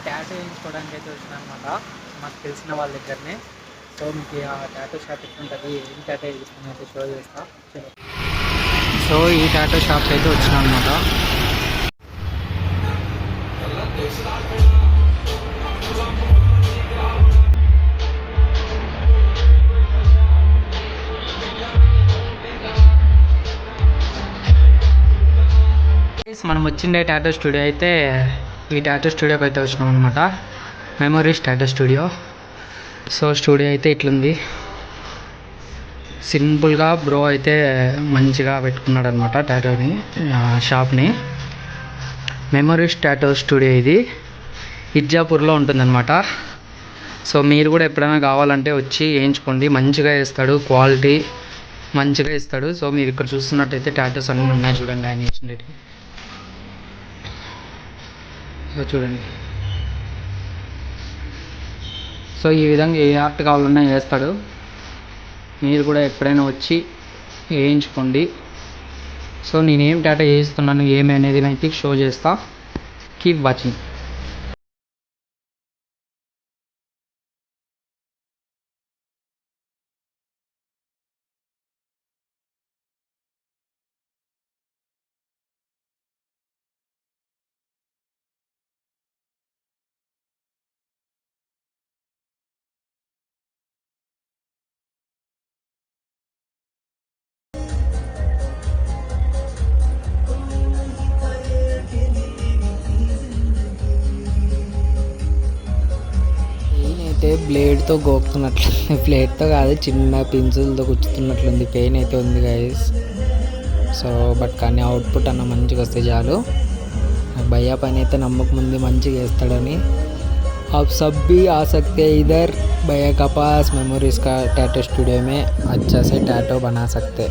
Tattoo వేయించుకోవడానికి అయితే వచ్చినా అనమాట, మాకు తెలిసిన వాళ్ళ దగ్గరనే. సో మీకు ఆ ట్యాటూ షాప్ ఎట్లుంటుంది, ఏం ట్యాటూ వేయిస్తుంది అయితే షో చేస్తా. సో ఈ ట్యాటూ షాప్ అయితే వచ్చినా అనమాట. మనం వచ్చిండే టాటూ స్టూడియో అయితే ఈ టాటూ స్టూడియోకి అయితే వచ్చినాం అనమాట, memories tattoo studio. So studio అయితే ఇట్లుంది, సింపుల్గా బ్రో అయితే మంచిగా పెట్టుకున్నాడు అనమాట టాటూని, షాప్ని. మెమరీస్ టాటూ స్టూడియో ఇది ఇజ్జాపూర్లో ఉంటుందన్నమాట. సో మీరు కూడా ఎప్పుడైనా కావాలంటే వచ్చి వేయించుకోండి, మంచిగా వేస్తాడు, క్వాలిటీ మంచిగా ఇస్తాడు. సో మీరు ఇక్కడ చూస్తున్నట్టయితే టాటూస్ అన్నీ ఉన్నాయి చూడండి ఆయన వేసినవి. సో చూడండి, సో ఈ విధంగా ఏ ఆర్ట్ కావాలన్నా వేస్తాడు. మీరు కూడా ఎప్పుడైనా వచ్చి వేయించుకోండి. సో నేనేం టాటూ వేయిస్తున్నాను ఏమి అనేది అయితే షో చేస్తా. Keep watching. అయితే బ్లేడ్తో గోకుతున్నట్లు, బ్లేడ్తో కాదు చిన్న పెన్సిల్తో గుచ్చుతున్నట్లుంది, పెయిన్ అయితే ఉంది గైస్. సో బట్ కానీ అవుట్పుట్ అన్న మంచిగా వస్తే చాలు. భయ్యా పని అయితే నమ్మకం ఉంది మంచిగా వేస్తాడని. आप सब भी आ सकते हैं इधर, भैया का पास मेमोरीज का टैटू स्टूडियो में अच्छा से टैटू बना सकते.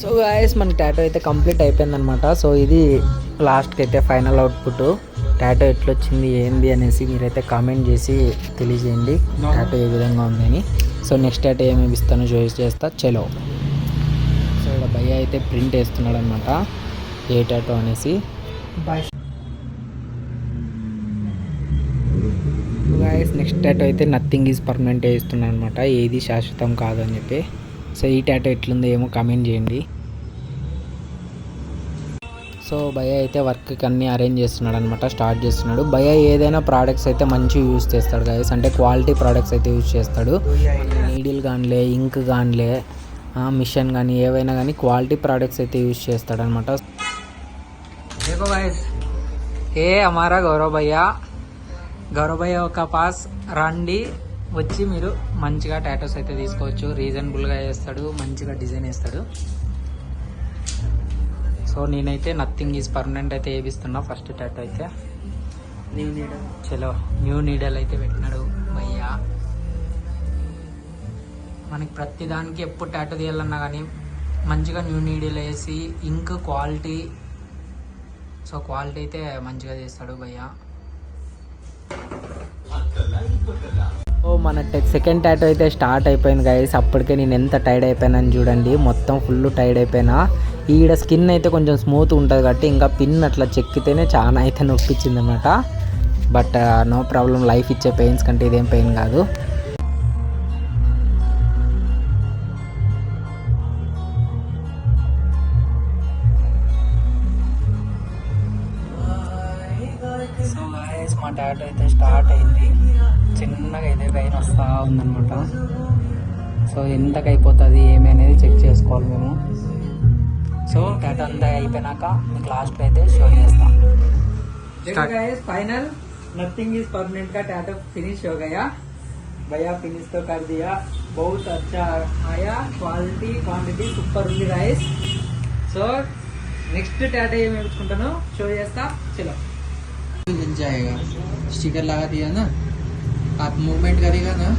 సో గాయస్ మన టాటూ అయితే కంప్లీట్ అయిపోయిందనమాట. సో ఇది లాస్ట్కి అయితే ఫైనల్ అవుట్పుట్. టాటూ ఎట్లొచ్చింది ఏంది అనేసి మీరైతే కామెంట్ చేసి తెలియజేయండి టాటూ ఏ విధంగా ఉందని. సో నెక్స్ట్ టాటూ ఏమేమి ఇస్తానో చూస్ చేస్తా. చలో. సో ఇక్కడ భయ్య అయితే ప్రింట్ వేస్తున్నాడు అనమాట ఏ టాటూ అనేసి. గాయస్ నెక్స్ట్ టాటూ అయితే నథింగ్ ఈజ్ పర్మనెంట్ వేస్తున్నాను అనమాట, ఏది శాశ్వతం కాదు అని చెప్పి. సో ఈ టాటూ ఎట్లుందో ఏమో కామెంట్ చేయండి. సో భయ్య అయితే వర్క్కి అన్నీ అరేంజ్ చేస్తున్నాడు అనమాట, స్టార్ట్ చేస్తున్నాడు. భయ్య ఏదైనా ప్రోడక్ట్స్ అయితే మంచిగా యూజ్ చేస్తాడు గైస్, అంటే క్వాలిటీ ప్రోడక్ట్స్ అయితే యూజ్ చేస్తాడు. నీడిల్ కానిలే, ఇంక్ కానిలే, మిషన్ కానీ ఏవైనా కానీ క్వాలిటీ ప్రోడక్ట్స్ అయితే యూజ్ చేస్తాడు అనమాట. देखो गाइस, ఏ हमारा గౌరవ్ భయ్య ఒక పాస్ రండి, వచ్చి మీరు మంచిగా టాటూస్ అయితే తీసుకోవచ్చు. రీజనబుల్గా వేస్తాడు, మంచిగా డిజైన్ వేస్తాడు. సో నేనైతే నథింగ్ ఈజ్ పర్మనెంట్ అయితే వేపిస్తున్నా ఫస్ట్ టాటూ అయితే. న్యూ నీడల్, చలో న్యూ నీడల్ అయితే పెట్టినాడు భయ్యా. మనకి ప్రతి దానికి ఎప్పుడు టాటూ తీయాలన్నా కానీ మంచిగా న్యూ నీడల్ వేసి ఇంక్ క్వాలిటీ, సో క్వాలిటీ అయితే మంచిగా చేస్తాడు భయ్యా. సో మన సెకండ్ టాటూ అయితే స్టార్ట్ అయిపోయింది గైస్. అప్పటికే నేను ఎంత టైర్డ్ అయిపోయానని చూడండి, మొత్తం ఫుల్ టైర్డ్ అయిపోయినా. ఈడ స్కిన్ అయితే కొంచెం స్మూత్ ఉంటుంది కాబట్టి ఇంకా పిన్ అట్లా చెక్కితేనే చాలా అయితే నొప్పించింది అనమాట. బట్ నో ప్రాబ్లం, లైఫ్ ఇచ్చే పెయిన్స్ కంటే ఇదేం పెయిన్ కాదు. సో గైస్ మా టాటూ అయితే స్టార్ట్ అయింది, చిన్నగా అయితే పెయిన్ వస్తూ ఉందన్నమాట. సో ఎంతకు అయిపోతుంది ఏమి అనేది చెక్ చేసుకోవాలి మేము. సో టాటూ అంతా అయిపోయినాక మీకు లాస్ట్ అయితే షో చేస్తాం. फाइनल नथिंग इज परमानेंट का टैटू फिनिश हो गया भैया, फिनिश तो कर दिया, बहुत अच्छा आया, क्वालिटी क्वांटिटी सुपर ఉంది गाइस. సో నెక్స్ట్ टैटू ఏమి వేసుకుంటానో షో చేస్తా. चलो मिल जाएगा, स्टिकर लगा दिया ना, आप मूवमेंट करेगा ना.